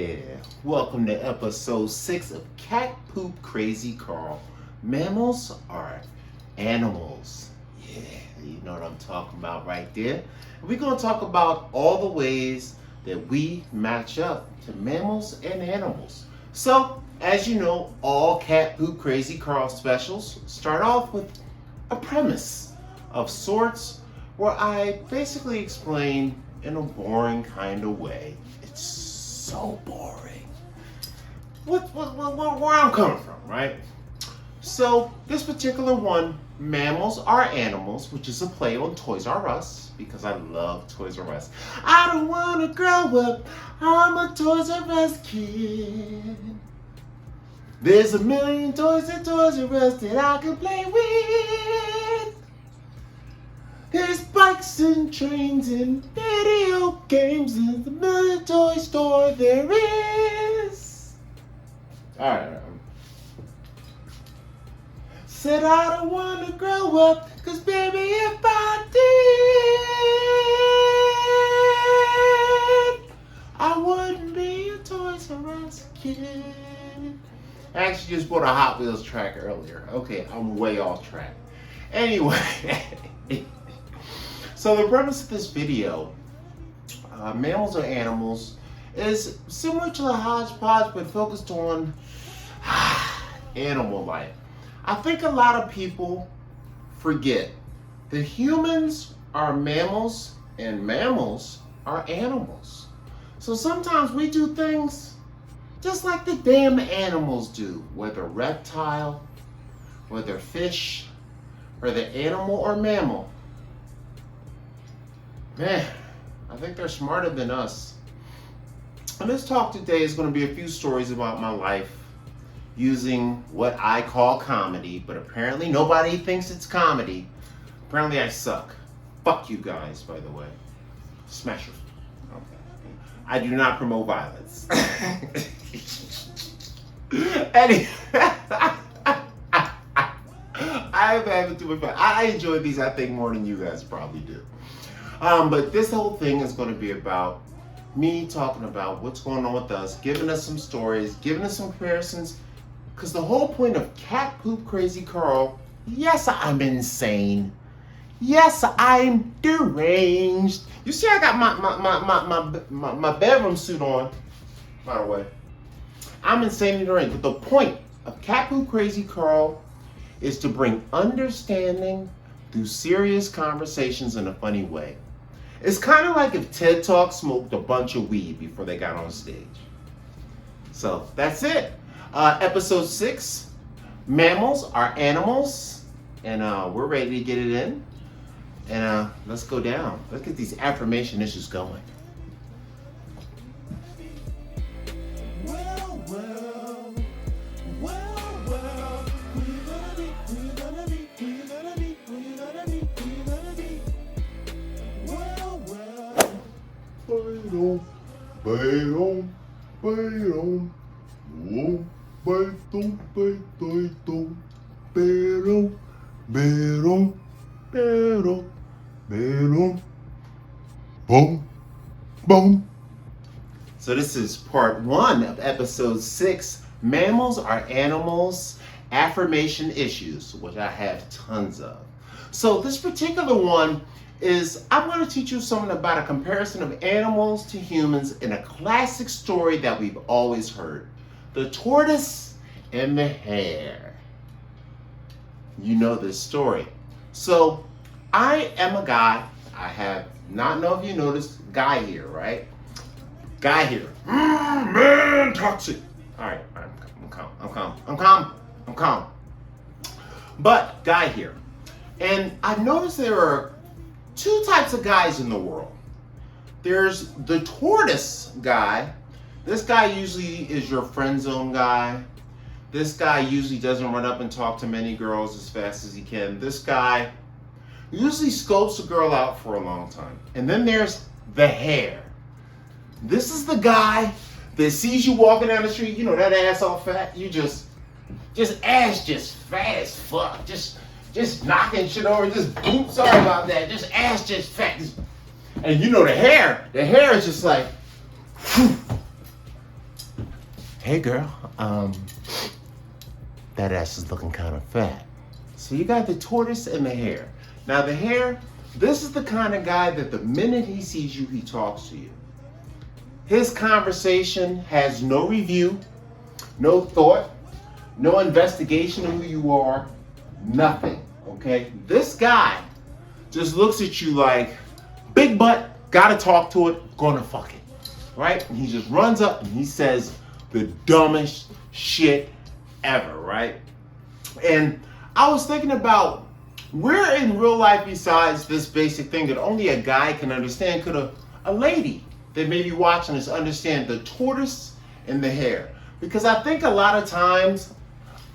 Yeah, welcome to episode 6 of Cat Poop Crazy Carl. Mammals are animals. Yeah, you know what I'm talking about right there. We're going to talk about all the ways that we match up to mammals and animals. So, as you know, all Cat Poop Crazy Carl specials start off with a premise of sorts where I basically explain in a boring kind of way. It's so boring. Where I'm coming from, right? So this particular one, Mammals Are Animals, which is a play on Toys R Us, because I love Toys R Us. I don't want to grow up, I'm a Toys R Us kid. There's a million toys at Toys R Us that I can play with. There's bikes and trains and video games in the million toy store there is. Alright. Said I don't want to grow up, cause baby if I did, I wouldn't be a Toys R Us kid. I actually just bought a Hot Wheels track earlier. Okay, I'm way off track. Anyway. So the premise of this video, Mammals Are Animals, is similar to the hodgepodge but focused on animal life. I think a lot of people forget that humans are mammals and mammals are animals. So sometimes we do things just like the damn animals do, whether reptile, whether fish, whether animal or mammal. Man, I think they're smarter than us. And this talk today is going to be a few stories about my life using what I call comedy, but apparently nobody thinks it's comedy. Apparently I suck. Fuck you guys, by the way. Smash your... Okay. I do not promote violence. Anyway, I'm having too much fun. I enjoy these, I think, more than you guys probably do. But this whole thing is going to be about me talking about what's going on with us, giving us some stories, giving us some comparisons, because the whole point of Cat Poop Crazy Carl, yes, I'm insane. Yes, I'm deranged. You see, I got my bedroom suit on, by the way. I'm insanely deranged. But the point of Cat Poop Crazy Carl is to bring understanding through serious conversations in a funny way. It's kind of like if TED Talk smoked a bunch of weed before they got on stage. So that's it. Episode 6, Mammals Are Animals. And we're ready to get it in. And let's go down. Let's get these affirmation issues going. Boom. So this is part 1 of episode 6, Mammals Are Animals, Affirmation Issues, which I have tons of. So this particular one is, I'm going to teach you something about a comparison of animals to humans in a classic story that we've always heard. The tortoise and the hare. You know this story. So I am a guy. I have not know if you noticed guy here, right? Guy here. Man, toxic. All right, I'm calm. But guy here. And I've noticed there are 2 types of guys in the world. There's the tortoise guy. This guy usually is your friend zone guy. This guy usually doesn't run up and talk to many girls as fast as he can. This guy usually scopes a girl out for a long time. And then there's the hare. This is the guy that sees you walking down the street, you know, that ass all fat, you just ass just fat as fuck. Just knocking shit over, just boom, sorry about that, just ass just fat. And you know the hair is just like, whew. hey girl, that ass is looking kind of fat. So you got the tortoise and the hare. Now the hare, this is the kind of guy that the minute he sees you, he talks to you. His conversation has no review, no thought, no investigation of who you are, nothing, okay? This guy just looks at you like, big butt, gotta talk to it, gonna fuck it, right? And he just runs up and he says the dumbest shit ever, right? And I was thinking about where in real life, besides this basic thing that only a guy can understand, could a lady that may be watching this understand the tortoise and the hare? Because I think a lot of times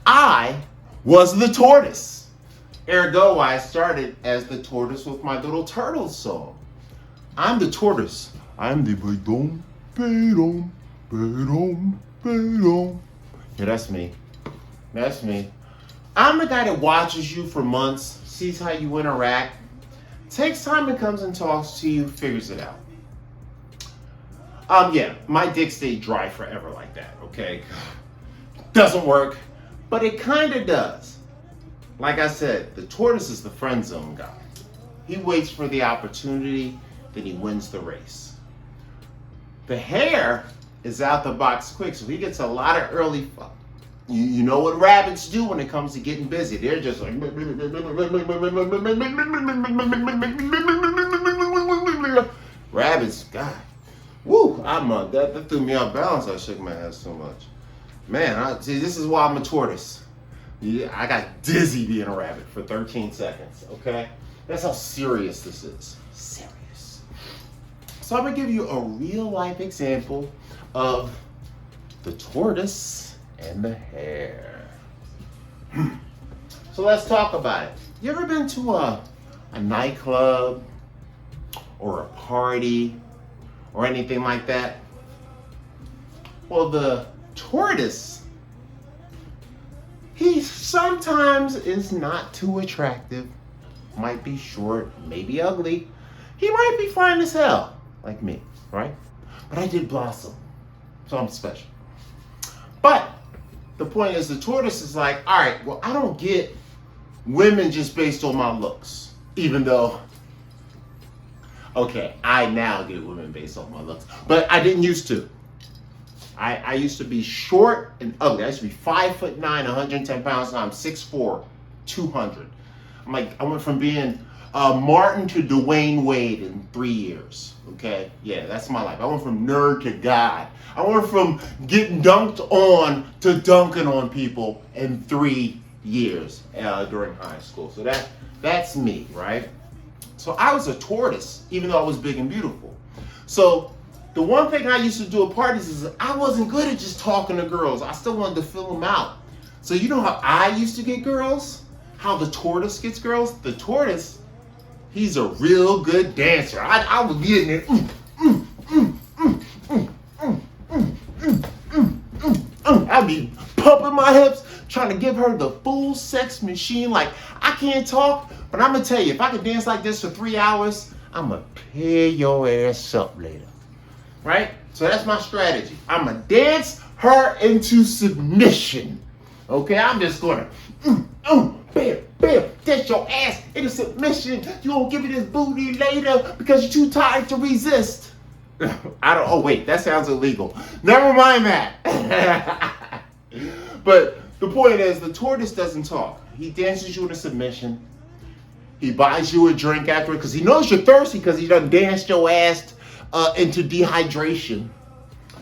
I was the tortoise. Ergo, I started as the tortoise with my little turtle song. I'm the tortoise. I'm the ba-dum, ba-dum, ba-dum, ba-dum. Yeah, that's me. That's me. I'm the guy that watches you for months, sees how you interact, takes time and comes and talks to you, figures it out. Yeah, my dick stayed dry forever like that, okay? Doesn't work, but it kind of does. Like I said, the tortoise is the friend zone guy. He waits for the opportunity, then he wins the race. The hare is out the box quick, so he gets a lot of early fuck. You know what rabbits do when it comes to getting busy. They're just like... Rabbits, God. Woo, that threw me off balance. I shook my head so much. Man, see, this is why I'm a tortoise. Yeah, I got dizzy being a rabbit for 13 seconds, okay? That's how serious this is. Serious. So I'm going to give you a real life example of the tortoise and the hare. So let's talk about it. You ever been to a nightclub or a party or anything like that? Well, the tortoise, he sometimes is not too attractive. Might be short, maybe ugly. He might be fine as hell, like me, right? But I did blossom, so I'm special. But the point is, the tortoise is like, all right, well, I don't get women just based on my looks, even though, okay, I now get women based on my looks, but I didn't used to. I used to be short and ugly. I used to be 5'9", 110 pounds. Now I'm 6'4", 200. I went from being Martin to Dwayne Wade in 3 years. Okay, yeah, that's my life. I went from nerd to God. I went from getting dunked on to dunking on people in 3 years during high school. So that's me, right? So I was a tortoise, even though I was big and beautiful. So the one thing I used to do at parties is I wasn't good at just talking to girls. I still wanted to fill them out. So you know how I used to get girls? How the tortoise gets girls? The tortoise, he's a real good dancer. I would be in there. I'd be pumping my hips, trying to give her the full sex machine. Like, I can't talk, but I'm going to tell you, if I could dance like this for 3 hours, I'm going to pay your ass up later. Right? So that's my strategy. I'm going to dance her into submission. Okay? I'm just going to, bam, dance your ass into submission. You won't give me this booty later because you're too tired to resist. Oh wait, that sounds illegal. Never mind that. But the point is, the tortoise doesn't talk. He dances you into submission. He buys you a drink after it because he knows you're thirsty because he done danced your ass into dehydration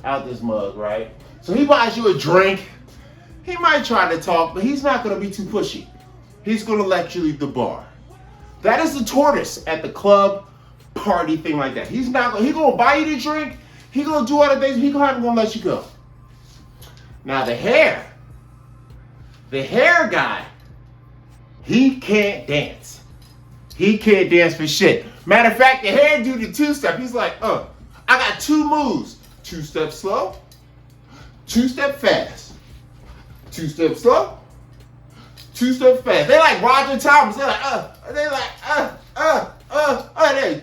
out this mug, right? So he buys you a drink. He might try to talk, but he's not going to be too pushy. He's going to let you leave the bar. That is the tortoise at the club, party, thing like that. He's going to buy you the drink. He's going to do other things. He's not going to let you go. Now the hare guy, he can't dance. He can't dance for shit. Matter of fact, the hare do the two-step. He's like, I got 2 moves. 2-step slow, 2-step fast. 2-step slow, 2-step fast. They like Roger Thomas. They're like,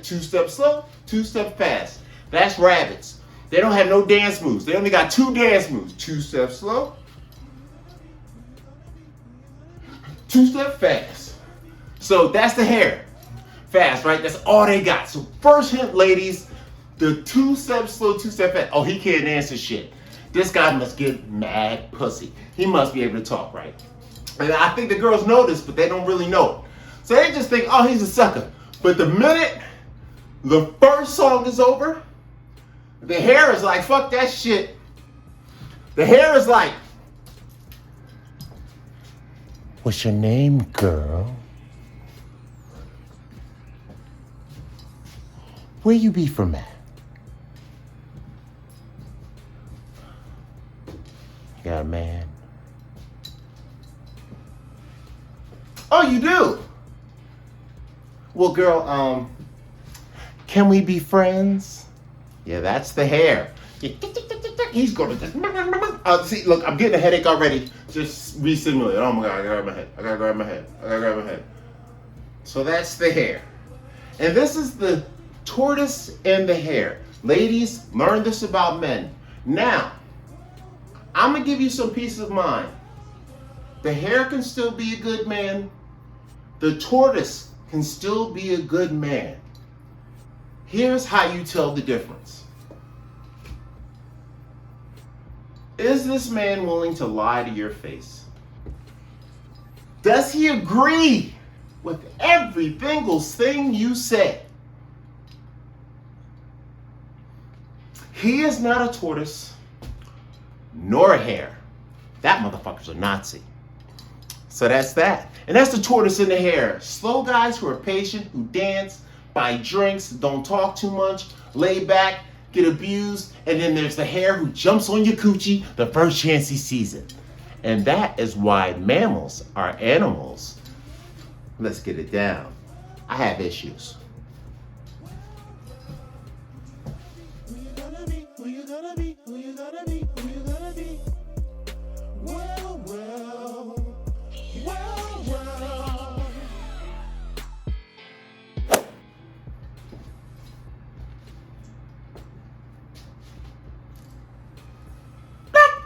2-step slow, 2-step fast. That's rabbits. They don't have no dance moves. They only got 2 dance moves. 2-step slow, 2-step fast. So that's the hair. Fast, right? That's all they got. So first hint, ladies, the 2-step slow, 2-step fast. Oh, he can't answer shit. This guy must get mad pussy. He must be able to talk, right? And I think the girls know this, but they don't really know it. So they just think, oh, he's a sucker. But the minute the first song is over, the hair is like, fuck that shit. The hair is like, what's your name, girl? Where you be from at? Got a man? Oh, you do? Well, girl, can we be friends? Yeah, that's the hair. He's gonna just see, look, I'm getting a headache already. Just re-simulate. Oh my god, I gotta grab my head. I gotta grab my head. I gotta grab my head. So that's the hair. And this is the tortoise and the hare. Ladies, learn this about men. Now, I'm gonna give you some peace of mind. The hare can still be a good man. The tortoise can still be a good man. Here's how you tell the difference. Is this man willing to lie to your face? Does he agree with every single thing you say? He is not a tortoise nor a hare. That motherfucker's a Nazi. So that's that. And that's the tortoise and the hare. Slow guys who are patient, who dance, buy drinks, don't talk too much, lay back, get abused. And then there's the hare who jumps on your coochie the first chance he sees it. And that is why mammals are animals. Let's get it down. I have issues.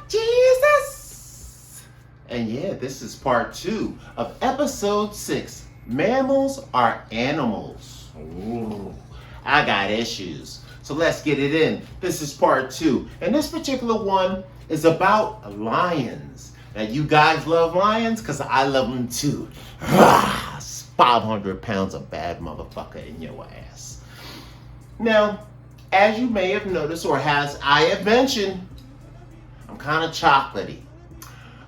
Jesus! And yeah, this is part 2 of episode 6. Mammals are animals. Ooh, I got issues. So let's get it in. This is part 2. And this particular one is about lions. Now you guys love lions? Because I love them too. 500 pounds of bad motherfucker in your ass. Now, as you may have noticed, or as I have mentioned, I'm kind of chocolatey.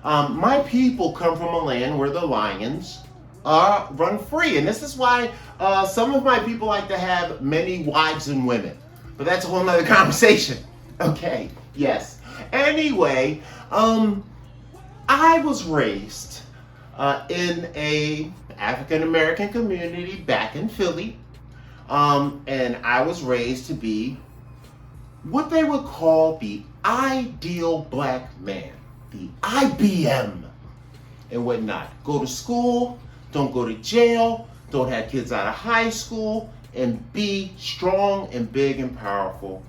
My people come from a land where the lions run free. And this is why some of my people like to have many wives and women. But that's a whole nother conversation. Okay, yes. Anyway, I was raised in a African American community back in Philly. And I was raised to be what they would call the ideal black man, the IBM and whatnot. Go to school, don't go to jail, don't have kids out of high school, and be strong and big and powerful.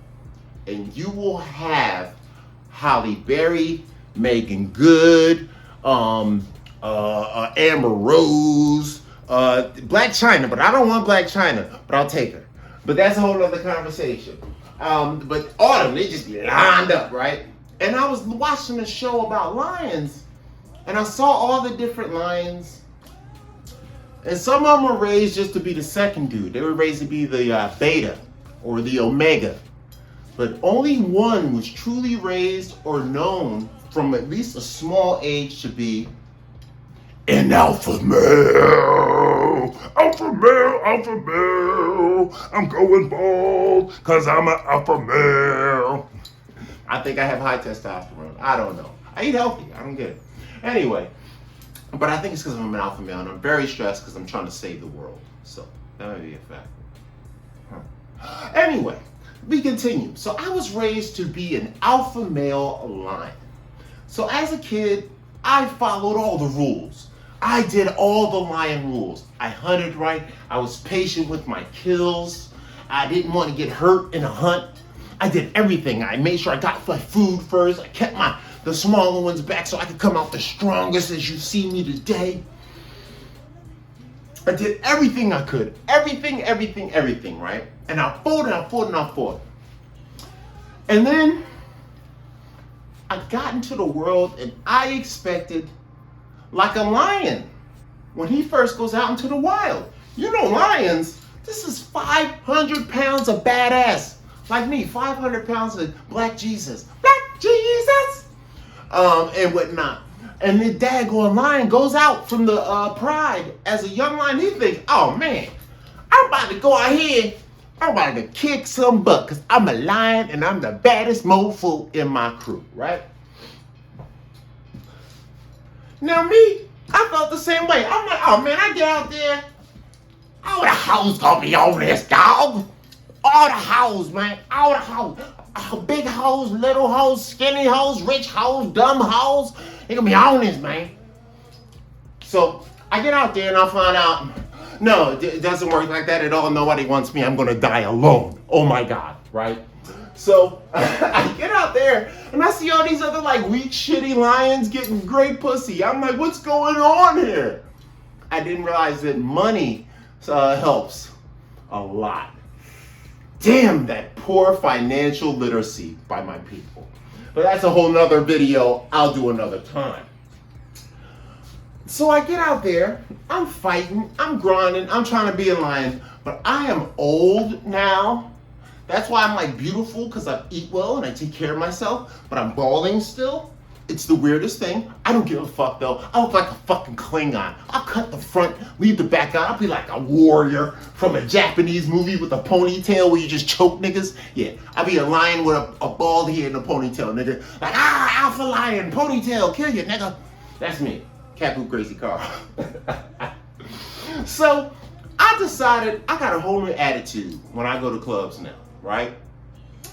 And you will have Halle Berry, Megan Good, Amber Rose, Black China, but I don't want Black China, but I'll take her. But that's a whole other conversation. But all of them, they just be lined up, right? And I was watching a show about lions, and I saw all the different lions. And some of them were raised just to be the second dude. They were raised to be the beta or the omega. But only one was truly raised or known from at least a small age to be an alpha male. Alpha male, alpha male. I'm going bald because I'm an alpha male. I think I have high testosterone. I don't know. I eat healthy. I don't get it. Anyway, but I think it's because I'm an alpha male and I'm very stressed because I'm trying to save the world. So that might be a factor. Anyway, we continue. So I was raised to be an alpha male lion. So as a kid, I followed all the rules. I did all the lion rules. I hunted right. I was patient with my kills. I didn't want to get hurt in a hunt. I did everything. I made sure I got my food first. I kept the smaller ones back so I could come out the strongest as you see me today. I did everything I could. Everything, right? And I fought. And then I got into the world and I expected, like a lion, when he first goes out into the wild. You know lions, this is 500 pounds of badass. Like me, 500 pounds of Black Jesus. And whatnot. And the daggone lion goes out from the pride as a young lion. He thinks, oh man, I'm about to go out here. I'm about to kick some butt because I'm a lion and I'm the baddest mofo in my crew, right? Now me, I felt the same way. I'm like, oh man, I get out there. All the hoes gonna be on this, dog. All the hoes, man. All the hoes. Big hoes, little hoes, skinny hoes, rich hoes, dumb hoes. They gonna be on this, man. So I get out there and I find out, no, it doesn't work like that at all. Nobody wants me. I'm gonna die alone. Oh my God, right? So I get out there and I see all these other like weak, shitty lions getting great pussy. I'm like, what's going on here? I didn't realize that money helps a lot. Damn, that poor financial literacy by my people. But that's a whole nother video I'll do another time. So I get out there, I'm fighting, I'm grinding, I'm trying to be a lion, but I am old now. That's why I'm like beautiful, because I eat well and I take care of myself, but I'm balding still. It's the weirdest thing. I don't give a fuck though. I look like a fucking Klingon. I'll cut the front, leave the back out. I'll be like a warrior from a Japanese movie with a ponytail where you just choke niggas. Yeah, I'll be a lion with a bald head and a ponytail, nigga. Like, alpha lion, ponytail, kill you, nigga. That's me, Capu Crazy Carl. So, I decided I got a whole new attitude when I go to clubs now, right?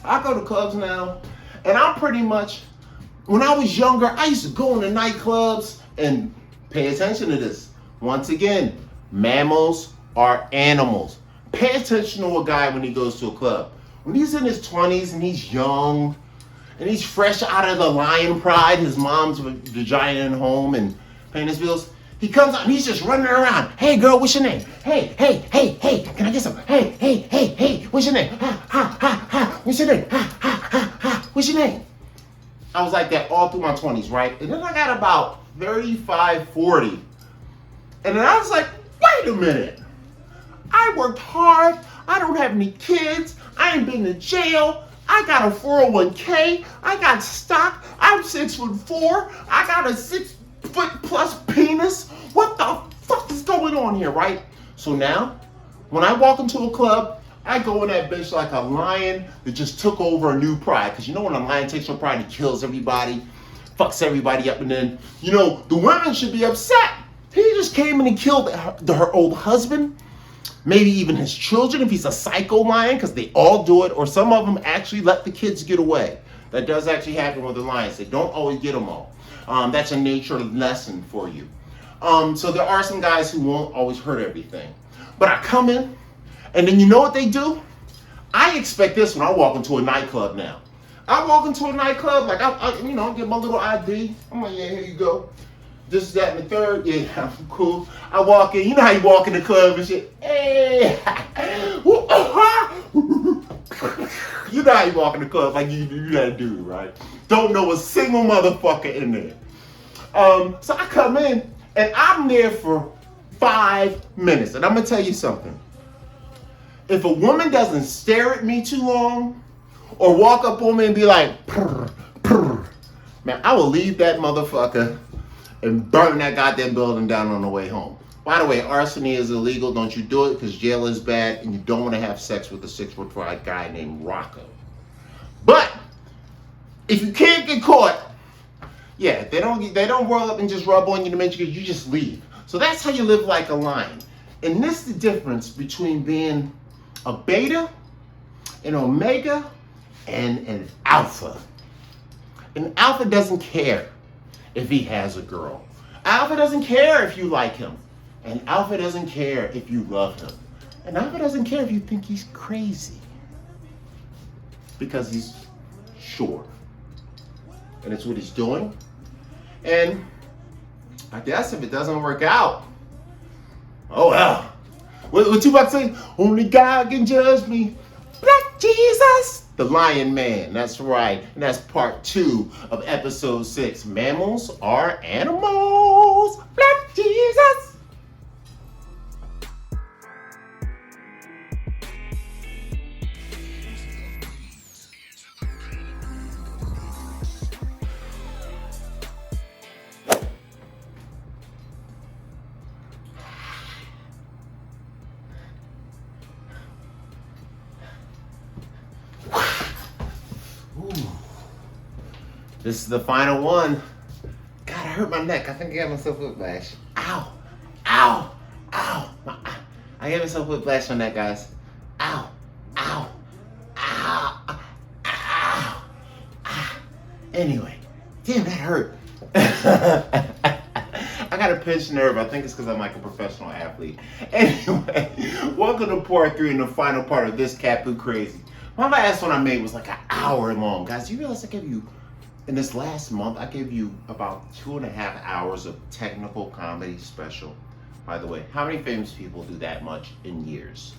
I go to clubs now, and I'm pretty much, when I was younger, I used to go into nightclubs and pay attention to this. Once again, mammals are animals. Pay attention to a guy when he goes to a club. When he's in his 20s and he's young and he's fresh out of the lion pride, his mom's vagina at home and paying his bills, he comes out and he's just running around. Hey girl, what's your name? Hey, can I get some? Hey, what's your name? Ha, what's your name? Ha, what's your name? I was like that all through my 20s, right? And then I got about 35, 40. And then I was like, wait a minute. I worked hard. I don't have any kids. I ain't been to jail. I got a 401k. I got stock. I'm 6'4". I got a 6-foot+ penis. What the fuck is going on here, right? So now, when I walk into a club, I go in that bitch like a lion that just took over a new pride. Because you know when a lion takes over pride, he kills everybody, fucks everybody up, and then, you know, the women should be upset. He just came in and killed her old husband, maybe even his children if he's a psycho lion, because they all do it, or some of them actually let the kids get away. That does actually happen with the lions. They don't always get them all. That's a nature lesson for you. So there are some guys who won't always hurt everything. But I come in, and then you know what they do? I expect this when I walk into a nightclub now. I walk into a nightclub, like I get my little ID. I'm like, yeah, here you go. This, that, and the third. Yeah, I'm cool. I walk in, you know how you walk in the club and shit. Hey, you know how you walk in the club like you that dude, right? Don't know a single motherfucker in there. So I come in and I'm there for 5 minutes, and I'm gonna tell you something. If a woman doesn't stare at me too long or walk up on me and be like, purr, purr, man, I will leave that motherfucker and burn that goddamn building down on the way home. By the way, arson is illegal. Don't you do it, because jail is bad and you don't want to have sex with a 6'5" guy named Rocco. But if you can't get caught, yeah, they don't roll up and just rub on you to make you just leave. So that's how you live like a lion. And this is the difference between being a beta, an omega, and an alpha. An alpha doesn't care if he has a girl. Alpha doesn't care if you like him. An alpha doesn't care if you love him. An alpha doesn't care if you think he's crazy. because he's sure. And it's what he's doing. And I guess if it doesn't work out, oh well. What Tupac say? Only God can judge me. Black Jesus, the Lion Man. That's right. And that's part 2 of episode 6. Mammals are animals. Black Jesus. This is the final one. God, I hurt my neck. I think I got myself whiplash. Ow. Ow. Ow. I gave myself whiplash on that, guys. Ow. Ow. Ow. Ow. Ow. Anyway. Damn, that hurt. I got a pinched nerve. I think it's because I'm like a professional athlete. Anyway, welcome to part 3 and the final part of this Cat Poo Crazy. My last one I made was like an hour long. Guys, you realize I gave you, in this last month, I gave you about 2.5 hours of technical comedy special. By the way, how many famous people do that much in years?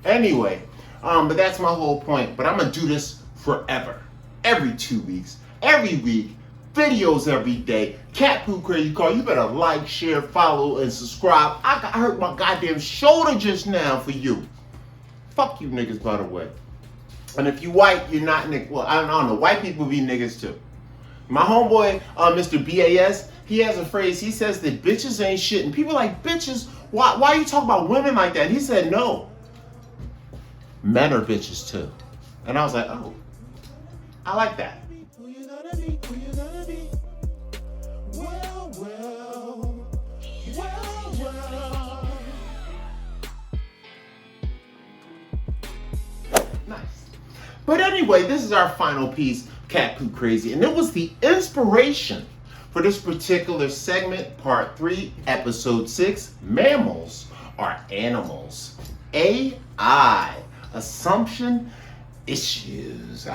Anyway, but that's my whole point. But I'm going to do this forever. Every 2 weeks, every week, videos every day. Cat Poo Crazy Car. You better like, share, follow, and subscribe. I hurt my goddamn shoulder just now for you. Fuck you niggas, by the way. And if you white, you're not niggas. Well, I don't know. White people be niggas too. My homeboy, Mr. BAS, he has a phrase. He says that bitches ain't shit. And people are like, bitches, why you talk about women like that? And he said, no. Men are bitches too. And I was like, oh, I like that. Who you gonna be? Who you gonna be? Well. Nice. But anyway, this is our final piece, Cat Poo Crazy. And it was the inspiration for this particular segment, part 3, episode 6, Mammals are Animals. AI, Assumption Issues.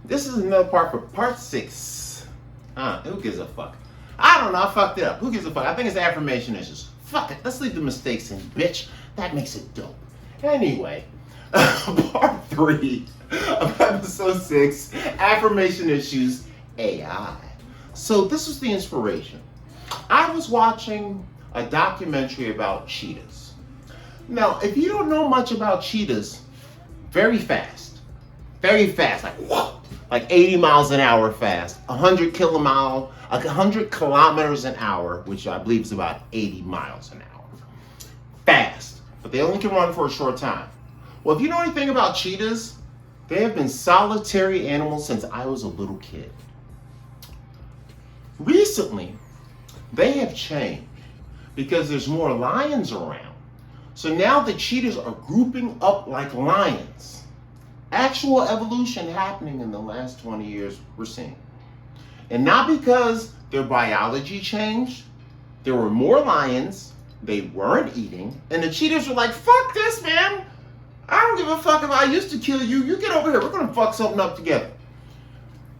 This is another part for part 6. Who gives a fuck? I don't know, I fucked it up. Who gives a fuck? I think it's affirmation issues. Fuck it, let's leave the mistakes in, bitch. That makes it dope. Anyway, part 3 of episode 6, Affirmation Issues, AI. So this was the inspiration. I was watching a documentary about cheetahs. Now, if you don't know much about cheetahs, very fast, like 80 miles an hour fast, 100 kilometers an hour, which I believe is about 80 miles an hour. Fast. But they only can run for a short time. Well, if you know anything about cheetahs, they have been solitary animals since I was a little kid. Recently, they have changed because there's more lions around. So now the cheetahs are grouping up like lions. Actual evolution happening in the last 20 years we're seeing. And not because their biology changed, there were more lions, they weren't eating, and the cheetahs were like, fuck this, man. I don't give a fuck if I used to kill you. You get over here. We're going to fuck something up together.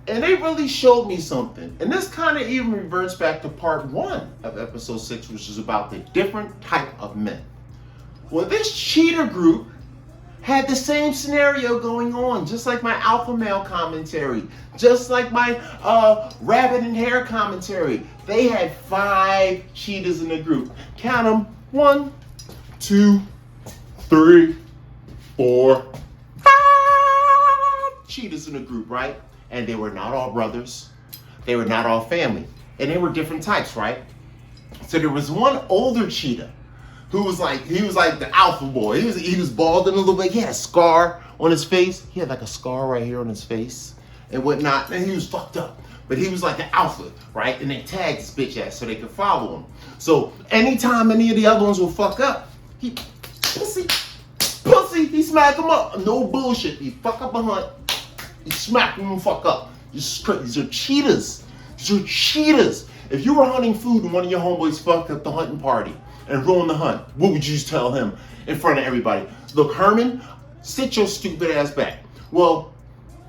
And they really showed me something. And this kind of even reverts back to part 1 of episode 6, which is about the different type of men. Well, this cheetah group had the same scenario going on, just like my alpha male commentary, just like my rabbit and hare commentary. They had 5 cheetahs in the group. Count them. 1, 2, 3, 4, 5 cheetahs in the group, right? And they were not all brothers. They were not all family. And they were different types, right? So there was one older cheetah who was like, he was like the alpha boy. He was balding a little bit. He had a scar on his face. He had like a scar right here on his face and whatnot. And he was fucked up. But he was like the alpha, right? And they tagged this bitch ass so they could follow him. So anytime any of the other ones would fuck up, he he smack them up. No bullshit. He fuck up a hunt. He smack them and fuck up. These are cheetahs. These are cheetahs. If you were hunting food and one of your homeboys fucked up the hunting party and ruined the hunt, what would you tell him in front of everybody? Look, Herman, Sit your stupid ass back. Well,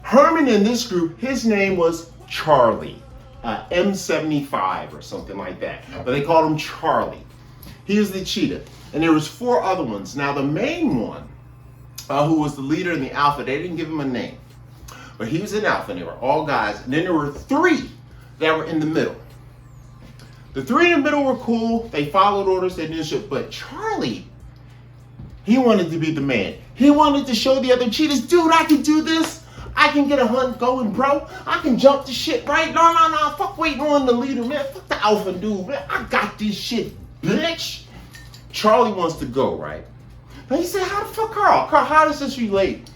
Herman in this group, his name was Charlie, M75 or something like that. But they called him Charlie. He was the cheetah. And there was 4 other ones. Now the main one, who was the leader in the alpha, they didn't give him a name. But he was an alpha, and they were all guys. And then there were 3 that were in the middle. The 3 in the middle were cool. They followed orders, they did shit. But Charlie, he wanted to be the man. He wanted to show the other cheetahs, dude, I can do this. I can get a hunt going, bro. I can jump the shit, right? No. Fuck waiting on the leader, man. Fuck the alpha dude, man. I got this shit, bitch. Charlie wants to go, right? Now you say, how the fuck, Carl? Carl, how does this relate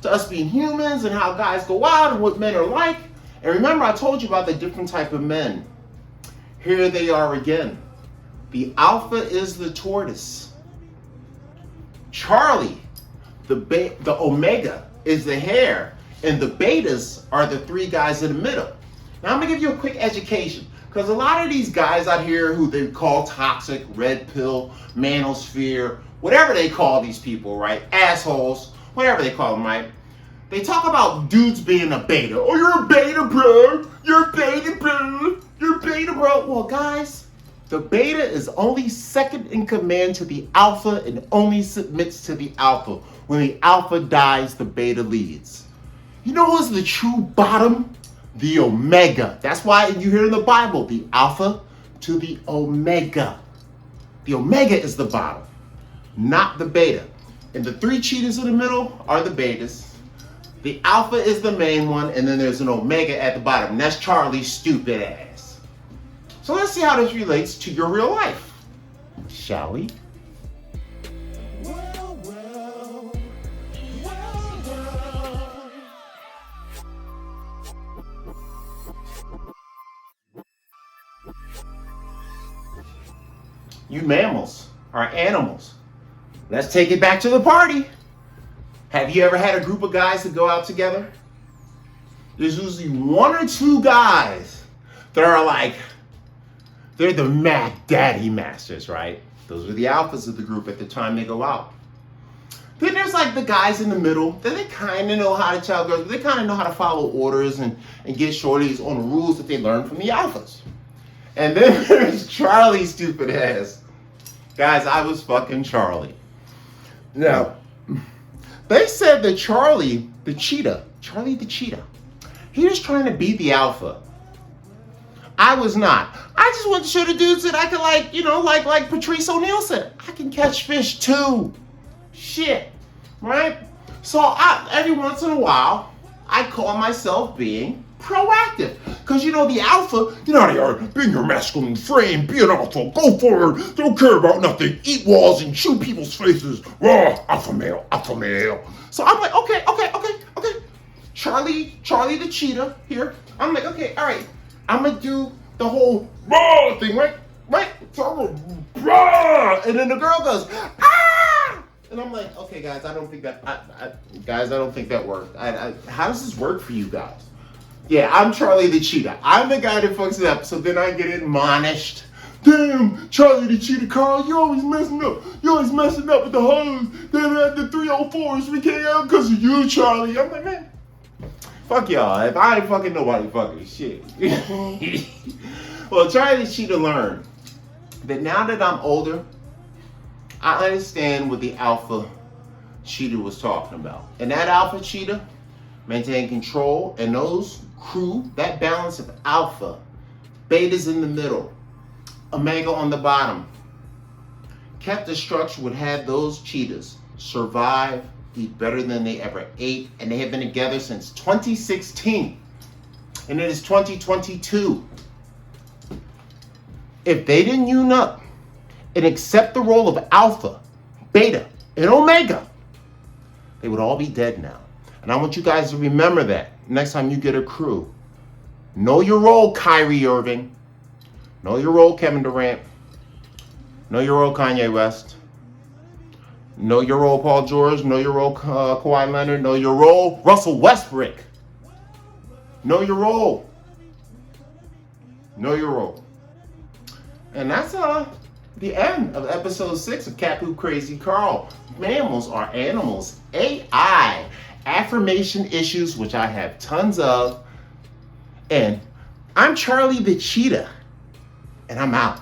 to us being humans and how guys go out and what men are like? And remember, I told you about the different type of men. Here they are again. The alpha is the tortoise. Charlie, the omega, is the hare. And the betas are the 3 guys in the middle. Now I'm gonna give you a quick education. Because a lot of these guys out here who they call toxic, red pill, manosphere, whatever they call these people, right? Assholes, whatever they call them, right? They talk about dudes being a beta. Oh, you're a beta, bro. You're a beta, bro. You're a beta, bro. Well, guys, the beta is only second in command to the alpha and only submits to the alpha. When the alpha dies, the beta leads. You know who's the true bottom? The omega. That's why you hear in the Bible, the alpha to the omega. The omega is the bottom, not the beta. And the 3 cheetahs in the middle are the betas. The alpha is the main one, and then there's an omega at the bottom. And that's Charlie's stupid ass. So let's see how this relates to your real life, shall we? You mammals are animals. Let's take it back to the party. Have you ever had a group of guys that go out together? There's usually 1 or 2 guys that are like, they're the Mac Daddy Masters, right? Those are the alphas of the group at the time they go out. Then there's like the guys in the middle that they kind of know how to tell girls, but they kind of know how to follow orders and get shorties on the rules that they learned from the alphas. And then there's Charlie's stupid ass. Guys, I was fucking Charlie. Now, they said that Charlie the cheetah, he was trying to be the alpha. I was not. I just wanted to show the dudes that I could like Patrice O'Neal said, I can catch fish too. Shit, right? So every once in a while, I call myself being proactive. Because the alpha, they are, be in your masculine frame, be an alpha, go forward, don't care about nothing, eat walls and chew people's faces, raw, alpha male, alpha male. So I'm like, okay. Charlie the cheetah here. I'm like, okay, all right, I'm gonna do the whole raw thing, right? So raw, and then the girl goes, ah! And I'm like, okay, guys, I don't think that worked. How does this work for you guys? Yeah, I'm Charlie the cheetah. I'm the guy that fucks it up. So then I get admonished. Damn, Charlie the cheetah, Carl, you're always messing up. You're always messing up with the hose. Then at the 304s, we can't out because of you, Charlie. I'm like, man, fuck y'all. If I ain't fucking nobody, fucking shit. Well, Charlie the cheetah learned that now that I'm older, I understand what the alpha cheetah was talking about. And that alpha cheetah maintained control, and those crew, that balance of alpha, betas in the middle, omega on the bottom, kept the structure would have those cheetahs survive, eat better than they ever ate, and they have been together since 2016, and it is 2022. If they didn't unite up and accept the role of alpha, beta, and omega, they would all be dead now. And I want you guys to remember that next time you get a crew. Know your role, Kyrie Irving. Know your role, Kevin Durant. Know your role, Kanye West. Know your role, Paul George. Know your role, Kawhi Leonard. Know your role, Russell Westbrook. Know your role. Know your role. And that's the end of episode 6 of Cat Poop Crazy Carl. Mammals are animals. AI. Affirmation issues, which I have tons of. And I'm Charlie the Cheetah. And I'm out.